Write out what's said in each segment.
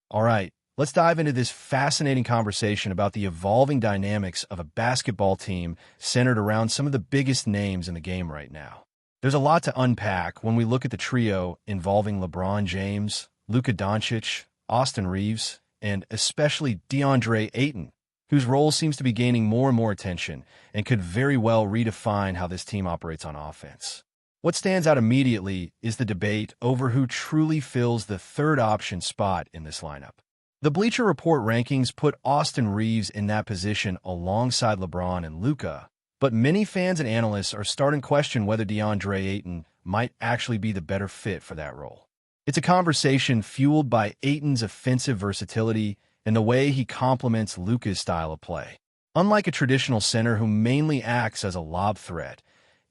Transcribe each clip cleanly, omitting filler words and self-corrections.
All right, let's dive into this fascinating conversation about the evolving dynamics of a basketball team centered around some of the biggest names in the game right now. There's a lot to unpack when we look at the trio involving LeBron James, Luka Doncic, Austin Reeves, and especially DeAndre Ayton, whose role seems to be gaining more and more attention and could very well redefine how this team operates on offense. What stands out immediately is the debate over who truly fills the third option spot in this lineup. The Bleacher Report rankings put Austin Reeves in that position alongside LeBron and Luka, but many fans and analysts are starting to question whether DeAndre Ayton might actually be the better fit for that role. It's a conversation fueled by Ayton's offensive versatility and the way he complements Luka's style of play. Unlike a traditional center who mainly acts as a lob threat,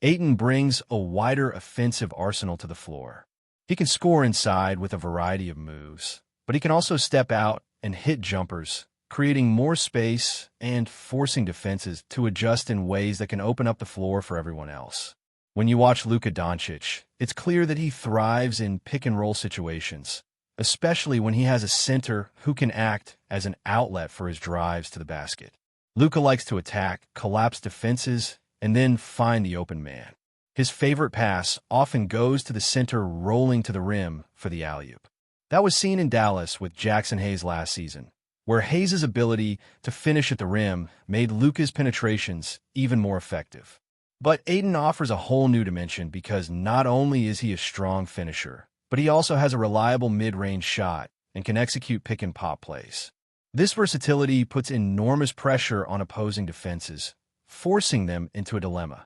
Ayton brings a wider offensive arsenal to the floor. He can score inside with a variety of moves, but he can also step out and hit jumpers, creating more space and forcing defenses to adjust in ways that can open up the floor for everyone else. When you watch Luka Doncic, it's clear that he thrives in pick-and-roll situations, especially when he has a center who can act as an outlet for his drives to the basket. Luka likes to attack, collapse defenses, and then find the open man. His favorite pass often goes to the center rolling to the rim for the alley-oop. That was seen in Dallas with Jackson Hayes last season, where Hayes' ability to finish at the rim made Luka's penetrations even more effective. But Ayton offers a whole new dimension because not only is he a strong finisher, but he also has a reliable mid-range shot and can execute pick-and-pop plays. This versatility puts enormous pressure on opposing defenses, forcing them into a dilemma.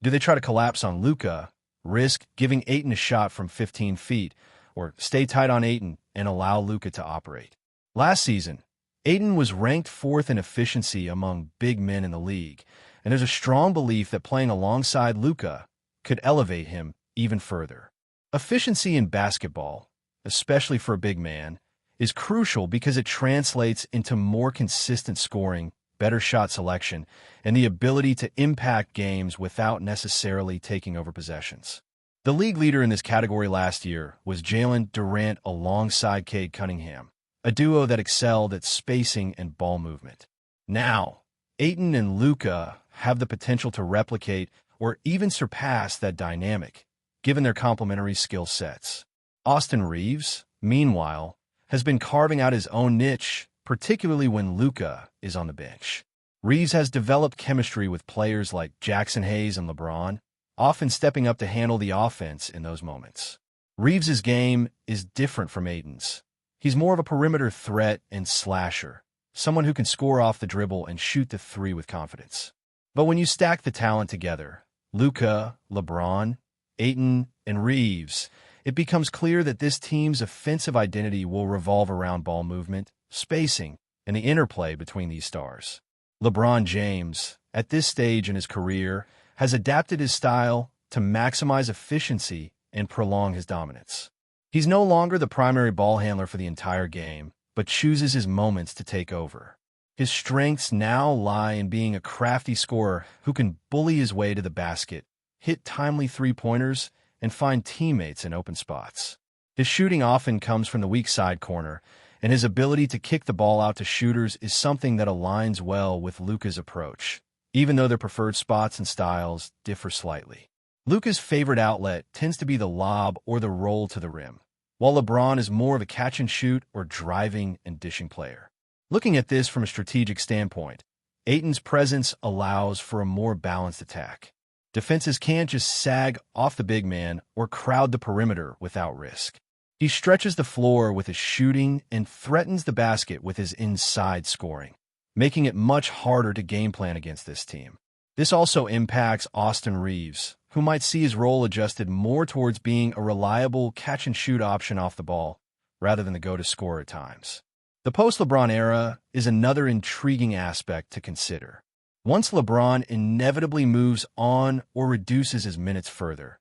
Do they try to collapse on Luka, risk giving Ayton a shot from 15 feet, or stay tight on Ayton and allow Luka to operate? Last season, Ayton was ranked fourth in efficiency among big men in the league, and there's a strong belief that playing alongside Luka could elevate him even further. Efficiency in basketball, especially for a big man, is crucial because it translates into more consistent scoring, better shot selection, and the ability to impact games without necessarily taking over possessions. The league leader in this category last year was Jalen Durant alongside Cade Cunningham, a duo that excelled at spacing and ball movement. Now, Ayton and Luka have the potential to replicate or even surpass that dynamic, given their complementary skill sets. Austin Reeves, meanwhile, has been carving out his own niche, particularly when Luka is on the bench. Reeves has developed chemistry with players like Jackson Hayes and LeBron, often stepping up to handle the offense in those moments. Reeves' game is different from Ayton's. He's more of a perimeter threat and slasher, someone who can score off the dribble and shoot the three with confidence. But when you stack the talent together, Luka, LeBron, Ayton, and Reeves, it becomes clear that this team's offensive identity will revolve around ball movement, spacing, and the interplay between these stars. LeBron James, at this stage in his career, has adapted his style to maximize efficiency and prolong his dominance. He's no longer the primary ball handler for the entire game, but chooses his moments to take over. His strengths now lie in being a crafty scorer who can bully his way to the basket, hit timely three-pointers, and find teammates in open spots. His shooting often comes from the weak side corner, and his ability to kick the ball out to shooters is something that aligns well with Luka's approach, even though their preferred spots and styles differ slightly. Luka's favorite outlet tends to be the lob or the roll to the rim, while LeBron is more of a catch-and-shoot or driving and dishing player. Looking at this from a strategic standpoint, Ayton's presence allows for a more balanced attack. Defenses can't just sag off the big man or crowd the perimeter without risk. He stretches the floor with his shooting and threatens the basket with his inside scoring, making it much harder to game plan against this team. This also impacts Austin Reeves, who might see his role adjusted more towards being a reliable catch-and-shoot option off the ball rather than the go-to scorer at times. The post-LeBron era is another intriguing aspect to consider. Once LeBron inevitably moves on or reduces his minutes further,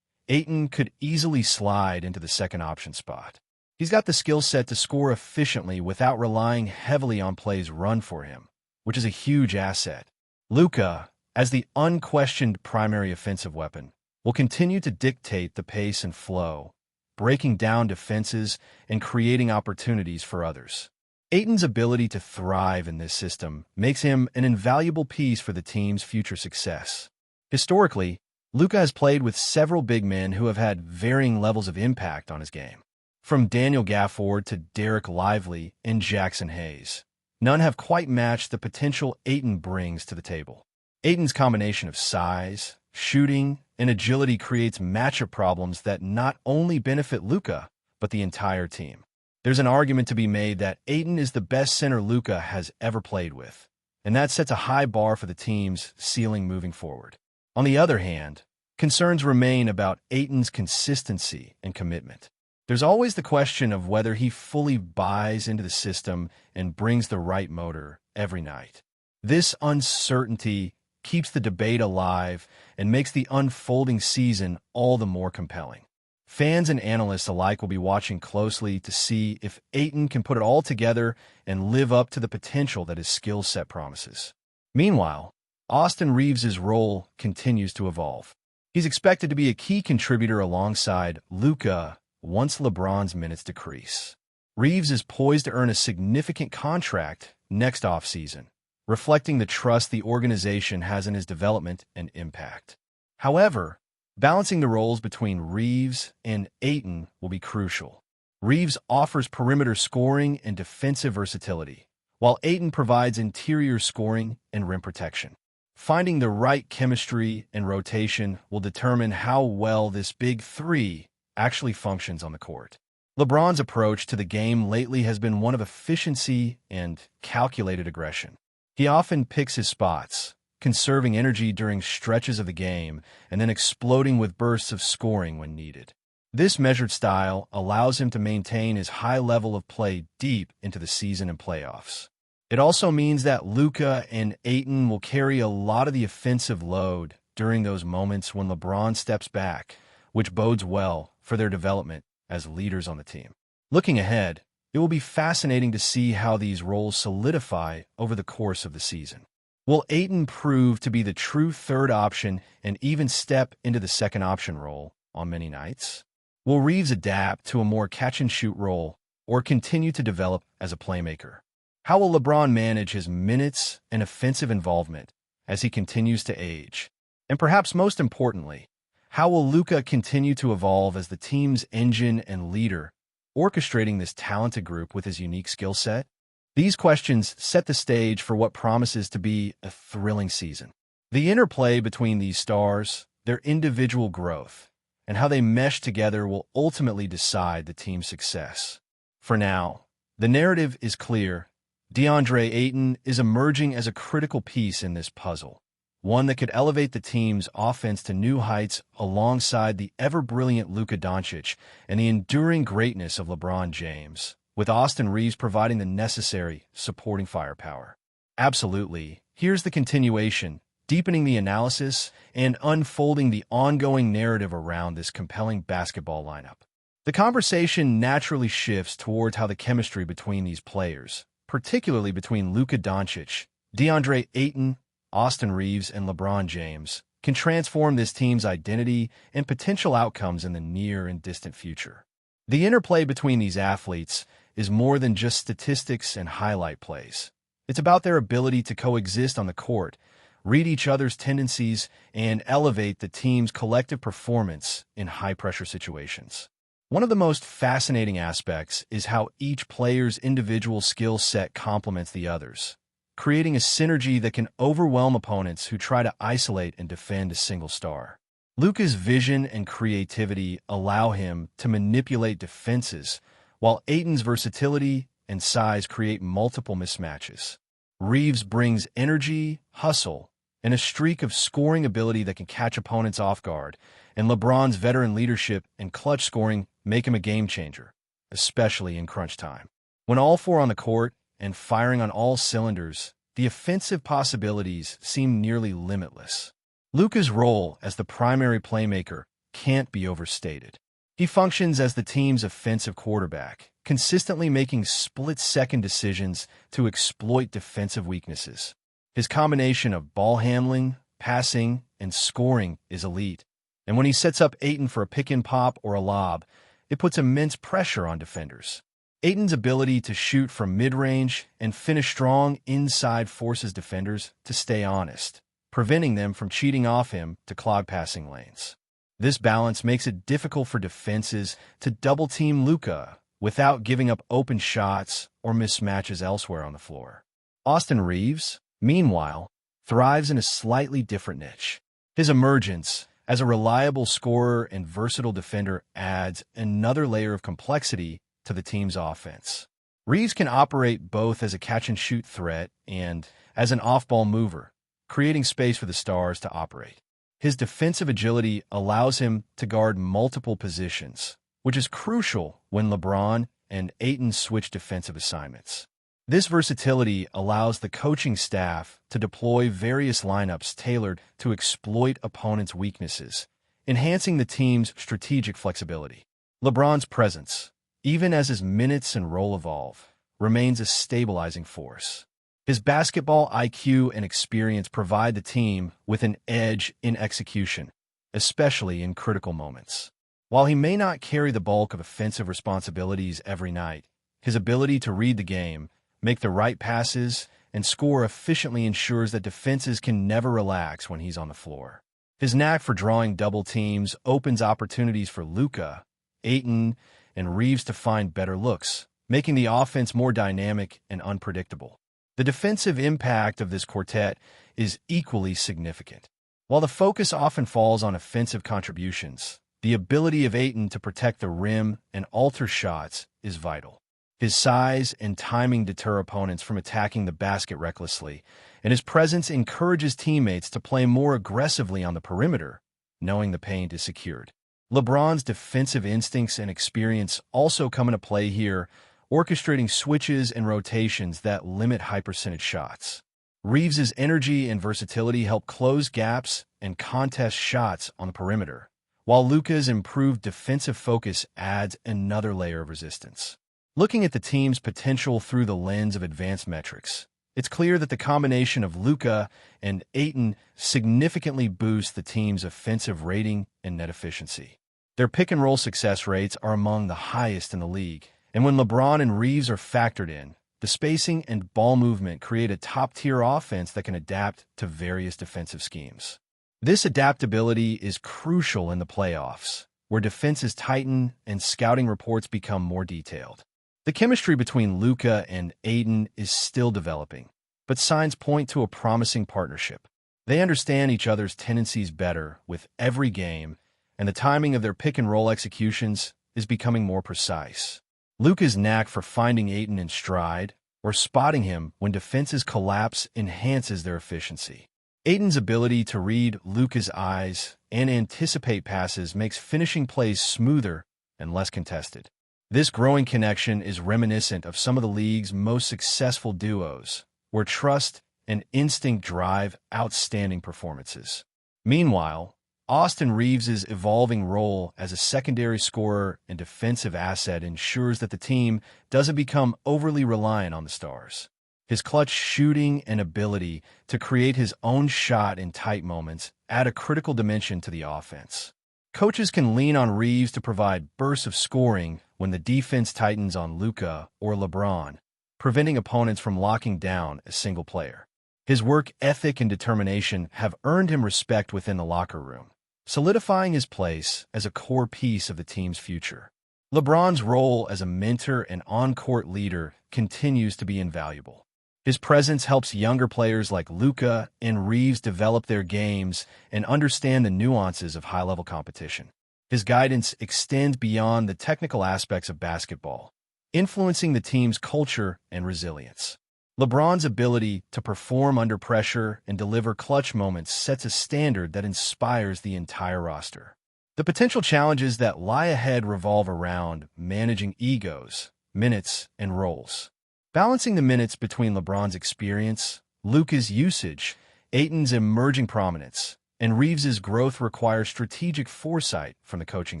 Ayton could easily slide into the second option spot. He's got the skill set to score efficiently without relying heavily on plays run for him, which is a huge asset. Luka, as the unquestioned primary offensive weapon, will continue to dictate the pace and flow, breaking down defenses and creating opportunities for others. Ayton's ability to thrive in this system makes him an invaluable piece for the team's future success. Historically, Luka has played with several big men who have had varying levels of impact on his game. From Daniel Gafford to Derek Lively and Jackson Hayes, none have quite matched the potential Ayton brings to the table. Ayton's combination of size, shooting, and agility creates matchup problems that not only benefit Luka, but the entire team. There's an argument to be made that Ayton is the best center Luka has ever played with, and that sets a high bar for the team's ceiling moving forward. On the other hand, concerns remain about Ayton's consistency and commitment. There's always the question of whether he fully buys into the system and brings the right motor every night. This uncertainty keeps the debate alive and makes the unfolding season all the more compelling. Fans and analysts alike will be watching closely to see if Ayton can put it all together and live up to the potential that his skill set promises. Meanwhile, Austin Reeves' role continues to evolve. He's expected to be a key contributor alongside Luka once LeBron's minutes decrease. Reeves is poised to earn a significant contract next offseason, reflecting the trust the organization has in his development and impact. However, balancing the roles between Reeves and Ayton will be crucial. Reeves offers perimeter scoring and defensive versatility, while Ayton provides interior scoring and rim protection. Finding the right chemistry and rotation will determine how well this big three actually functions on the court. LeBron's approach to the game lately has been one of efficiency and calculated aggression. He often picks his spots, conserving energy during stretches of the game and then exploding with bursts of scoring when needed. This measured style allows him to maintain his high level of play deep into the season and playoffs. It also means that Luka and Ayton will carry a lot of the offensive load during those moments when LeBron steps back, which bodes well for their development as leaders on the team. Looking ahead, it will be fascinating to see how these roles solidify over the course of the season. Will Ayton prove to be the true third option and even step into the second option role on many nights? Will Reeves adapt to a more catch-and-shoot role or continue to develop as a playmaker? How will LeBron manage his minutes and offensive involvement as he continues to age? And perhaps most importantly, how will Luka continue to evolve as the team's engine and leader, orchestrating this talented group with his unique skill set? These questions set the stage for what promises to be a thrilling season. The interplay between these stars, their individual growth, and how they mesh together will ultimately decide the team's success. For now, the narrative is clear. DeAndre Ayton is emerging as a critical piece in this puzzle, one that could elevate the team's offense to new heights alongside the ever-brilliant Luka Doncic and the enduring greatness of LeBron James, with Austin Reeves providing the necessary supporting firepower. Absolutely. Here's the continuation, deepening the analysis and unfolding the ongoing narrative around this compelling basketball lineup. The conversation naturally shifts towards how the chemistry between these players, particularly between Luka Doncic, DeAndre Ayton, Austin Reeves, and LeBron James, can transform this team's identity and potential outcomes in the near and distant future. The interplay between these athletes is more than just statistics and highlight plays. It's about their ability to coexist on the court, read each other's tendencies, and elevate the team's collective performance in high-pressure situations. One of the most fascinating aspects is how each player's individual skill set complements the others, creating a synergy that can overwhelm opponents who try to isolate and defend a single star. Luka's vision and creativity allow him to manipulate defenses, while Ayton's versatility and size create multiple mismatches. Reeves brings energy, hustle, and a streak of scoring ability that can catch opponents off guard, and LeBron's veteran leadership and clutch scoring make him a game-changer, especially in crunch time. When all four on the court and firing on all cylinders, the offensive possibilities seem nearly limitless. Luka's role as the primary playmaker can't be overstated. He functions as the team's offensive quarterback, consistently making split-second decisions to exploit defensive weaknesses. His combination of ball handling, passing, and scoring is elite, and when he sets up Ayton for a pick-and-pop or a lob, it puts immense pressure on defenders. Ayton's ability to shoot from mid-range and finish strong inside forces defenders to stay honest, preventing them from cheating off him to clog passing lanes. This balance makes it difficult for defenses to double-team Luka without giving up open shots or mismatches elsewhere on the floor. Austin Reaves, meanwhile, thrives in a slightly different niche. His emergence as a reliable scorer and versatile defender adds another layer of complexity to the team's offense. Reaves can operate both as a catch-and-shoot threat and as an off-ball mover, creating space for the stars to operate. His defensive agility allows him to guard multiple positions, which is crucial when LeBron and Ayton switch defensive assignments. This versatility allows the coaching staff to deploy various lineups tailored to exploit opponents' weaknesses, enhancing the team's strategic flexibility. LeBron's presence, even as his minutes and role evolve, remains a stabilizing force. His basketball IQ and experience provide the team with an edge in execution, especially in critical moments. While he may not carry the bulk of offensive responsibilities every night, his ability to read the game, make the right passes, and score efficiently ensures that defenses can never relax when he's on the floor. His knack for drawing double teams opens opportunities for Luka, Ayton, and Reaves to find better looks, making the offense more dynamic and unpredictable. The defensive impact of this quartet is equally significant. While the focus often falls on offensive contributions, the ability of Ayton to protect the rim and alter shots is vital. His size and timing deter opponents from attacking the basket recklessly, and his presence encourages teammates to play more aggressively on the perimeter, knowing the paint is secured. LeBron's defensive instincts and experience also come into play here, orchestrating switches and rotations that limit high-percentage shots. Reaves' energy and versatility help close gaps and contest shots on the perimeter, while Luka's improved defensive focus adds another layer of resistance. Looking at the team's potential through the lens of advanced metrics, it's clear that the combination of Luka and Ayton significantly boosts the team's offensive rating and net efficiency. Their pick-and-roll success rates are among the highest in the league, and when LeBron and Reaves are factored in, the spacing and ball movement create a top-tier offense that can adapt to various defensive schemes. This adaptability is crucial in the playoffs, where defenses tighten and scouting reports become more detailed. The chemistry between Luka and Ayton is still developing, but signs point to a promising partnership. They understand each other's tendencies better with every game, and the timing of their pick-and-roll executions is becoming more precise. Luka's knack for finding Ayton in stride or spotting him when defenses collapse enhances their efficiency. Ayton's ability to read Luka's eyes and anticipate passes makes finishing plays smoother and less contested. This growing connection is reminiscent of some of the league's most successful duos, where trust and instinct drive outstanding performances. Meanwhile, Austin Reaves' evolving role as a secondary scorer and defensive asset ensures that the team doesn't become overly reliant on the stars. His clutch shooting and ability to create his own shot in tight moments add a critical dimension to the offense. Coaches can lean on Reaves to provide bursts of scoring when the defense tightens on Luka or LeBron, preventing opponents from locking down a single player. His work ethic and determination have earned him respect within the locker room, solidifying his place as a core piece of the team's future. LeBron's role as a mentor and on-court leader continues to be invaluable. His presence helps younger players like Luka and Reaves develop their games and understand the nuances of high-level competition. His guidance extends beyond the technical aspects of basketball, influencing the team's culture and resilience. LeBron's ability to perform under pressure and deliver clutch moments sets a standard that inspires the entire roster. The potential challenges that lie ahead revolve around managing egos, minutes, and roles. Balancing the minutes between LeBron's experience, Luka's usage, Ayton's emerging prominence, and Reaves' growth requires strategic foresight from the coaching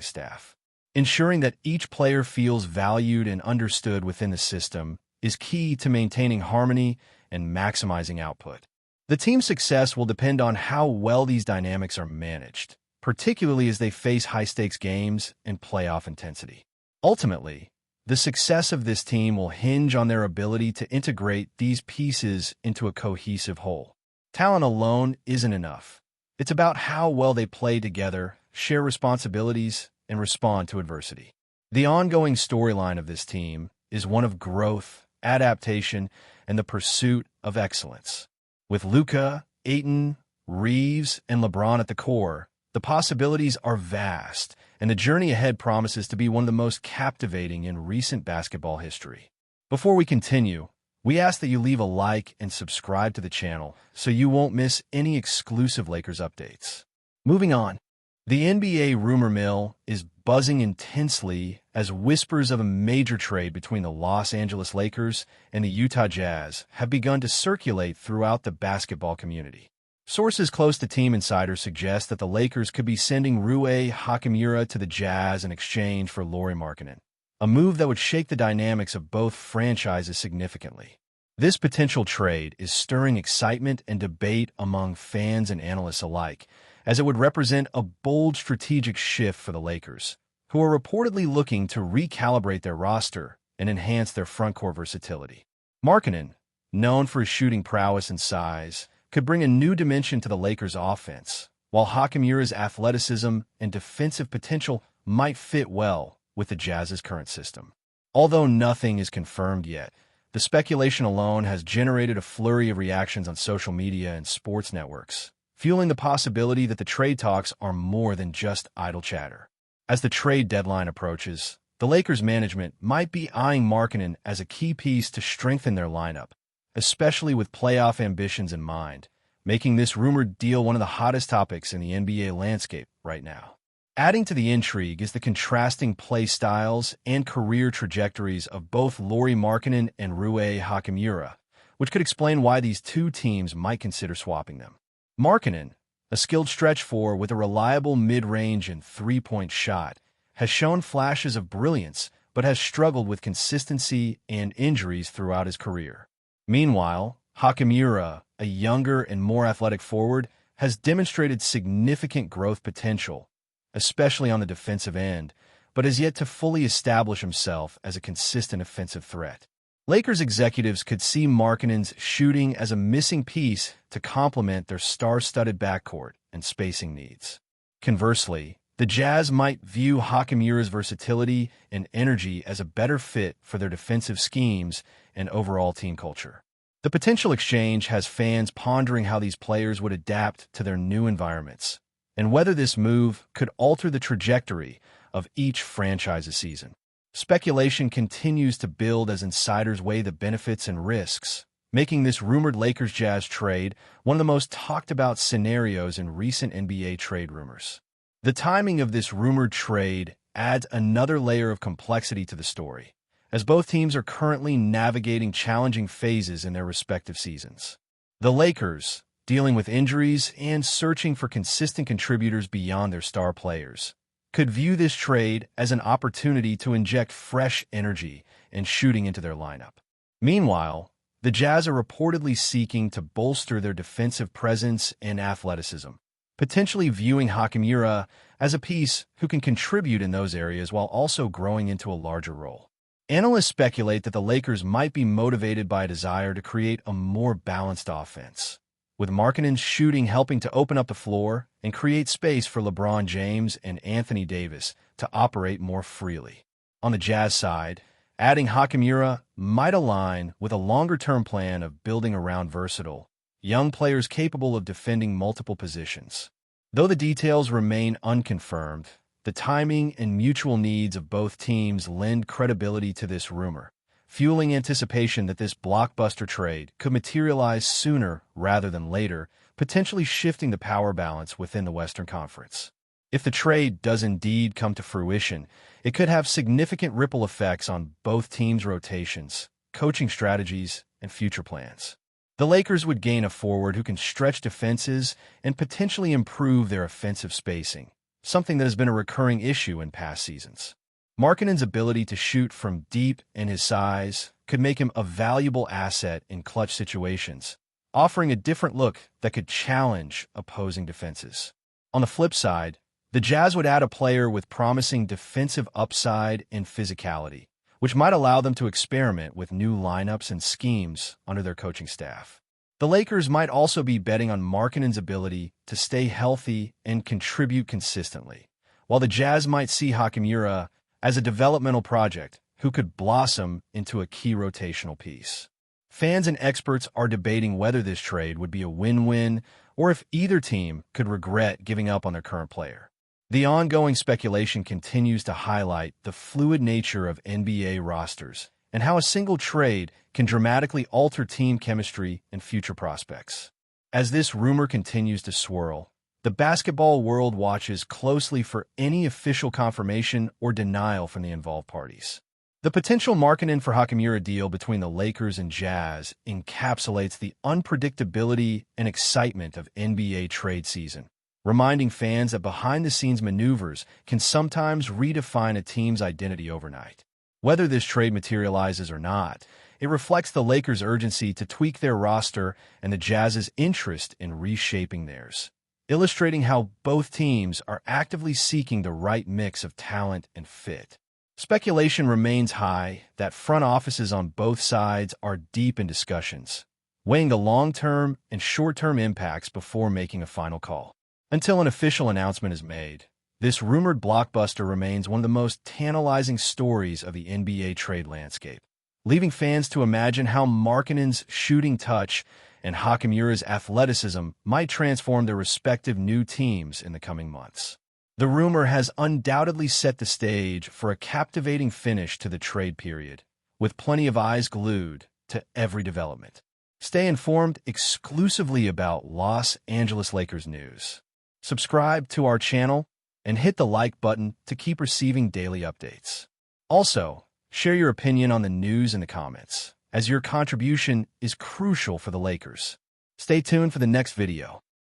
staff. Ensuring that each player feels valued and understood within the system is key to maintaining harmony and maximizing output. The team's success will depend on how well these dynamics are managed, particularly as they face high-stakes games and playoff intensity. Ultimately, the success of this team will hinge on their ability to integrate these pieces into a cohesive whole. Talent alone isn't enough. It's about how well they play together, share responsibilities, and respond to adversity. The ongoing storyline of this team is one of growth, adaptation, and the pursuit of excellence. With Luka, Ayton, Reeves, and LeBron at the core, the possibilities are vast, and the journey ahead promises to be one of the most captivating in recent basketball history. Before we continue, we ask that you leave a like and subscribe to the channel so you won't miss any exclusive Lakers updates. Moving on, the NBA rumor mill is buzzing intensely as whispers of a major trade between the Los Angeles Lakers and the Utah Jazz have begun to circulate throughout the basketball community. Sources close to team insiders suggest that the Lakers could be sending Rui Hachimura to the Jazz in exchange for LAURI Markkanen, a move that would shake the dynamics of both franchises significantly. This potential trade is stirring excitement and debate among fans and analysts alike, as it would represent a bold strategic shift for the Lakers, who are reportedly looking to recalibrate their roster and enhance their frontcourt versatility. Markkanen, known for his shooting prowess and size, could bring a new dimension to the Lakers' offense, while Hachimura's athleticism and defensive potential might fit well with the Jazz's current system. Although nothing is confirmed yet, the speculation alone has generated a flurry of reactions on social media and sports networks, fueling the possibility that the trade talks are more than just idle chatter. As the trade deadline approaches, the Lakers' management might be eyeing Markkanen as a key piece to strengthen their lineup, especially with playoff ambitions in mind, making this rumored deal one of the hottest topics in the NBA landscape right now. Adding to the intrigue is the contrasting play styles and career trajectories of both LAURI Markkanen and Rui Hachimura, which could explain why these two teams might consider swapping them. Markkanen, a skilled stretch four with a reliable mid-range and three-point shot, has shown flashes of brilliance but has struggled with consistency and injuries throughout his career. Meanwhile, Hachimura, a younger and more athletic forward, has demonstrated significant growth potential, especially on the defensive end, but has yet to fully establish himself as a consistent offensive threat. Lakers executives could see Markkanen's shooting as a missing piece to complement their star-studded backcourt and spacing needs. Conversely, the Jazz might view Hachimura's versatility and energy as a better fit for their defensive schemes and overall team culture. The potential exchange has fans pondering how these players would adapt to their new environments, and whether this move could alter the trajectory of each franchise's season. Speculation continues to build as insiders weigh the benefits and risks, making this rumored Lakers-Jazz trade one of the most talked-about scenarios in recent NBA trade rumors. The timing of this rumored trade adds another layer of complexity to the story, as both teams are currently navigating challenging phases in their respective seasons. The Lakers, dealing with injuries and searching for consistent contributors beyond their star players, could view this trade as an opportunity to inject fresh energy and shooting into their lineup. Meanwhile, the Jazz are reportedly seeking to bolster their defensive presence and athleticism, potentially viewing Hachimura as a piece who can contribute in those areas while also growing into a larger role. Analysts speculate that the Lakers might be motivated by a desire to create a more balanced offense, with Markkanen's shooting helping to open up the floor and create space for LeBron James and Anthony Davis to operate more freely. On the Jazz side, adding Hachimura might align with a longer-term plan of building around versatile, young players capable of defending multiple positions. Though the details remain unconfirmed, the timing and mutual needs of both teams lend credibility to this rumor, fueling anticipation that this blockbuster trade could materialize sooner rather than later, potentially shifting the power balance within the Western Conference. If the trade does indeed come to fruition, it could have significant ripple effects on both teams' rotations, coaching strategies, and future plans. The Lakers would gain a forward who can stretch defenses and potentially improve their offensive spacing, something that has been a recurring issue in past seasons. Markkanen's ability to shoot from deep and his size could make him a valuable asset in clutch situations, offering a different look that could challenge opposing defenses. On the flip side, The Jazz would add a player with promising defensive upside and physicality, which might allow them to experiment with new lineups and schemes under their coaching staff. The Lakers might also be betting on Markkanen's ability to stay healthy and contribute consistently, while the Jazz might see HACHIMURA as a developmental project who could blossom into a key rotational piece. Fans and experts are debating whether this trade would be a win-win or if either team could regret giving up on their current player. The ongoing speculation continues to highlight the fluid nature of NBA rosters and how a single trade can dramatically alter team chemistry and future prospects. As this rumor continues to swirl, the basketball world watches closely for any official confirmation or denial from the involved parties. The potential Markkanen for HACHIMURA deal between the Lakers and Jazz encapsulates the unpredictability and excitement of NBA trade season, reminding fans that behind-the-scenes maneuvers can sometimes redefine a team's identity overnight. Whether this trade materializes or not, it reflects the Lakers' urgency to tweak their roster and the Jazz's interest in reshaping theirs, illustrating how both teams are actively seeking the right mix of talent and fit. Speculation remains high that front offices on both sides are deep in discussions, weighing the long-term and short-term impacts before making a final call. Until an official announcement is made, this rumored blockbuster remains one of the most tantalizing stories of the NBA trade landscape, leaving fans to imagine how Markkanen's shooting touch and HACHIMURA's athleticism might transform their respective new teams in the coming months. The rumor has undoubtedly set the stage for a captivating finish to the trade period, with plenty of eyes glued to every development. Stay informed exclusively about Los Angeles Lakers news. Subscribe to our channel and hit the like button to keep receiving daily updates. Also, share your opinion on the news in the comments, as your contribution is crucial for the Lakers. Stay tuned for the next video.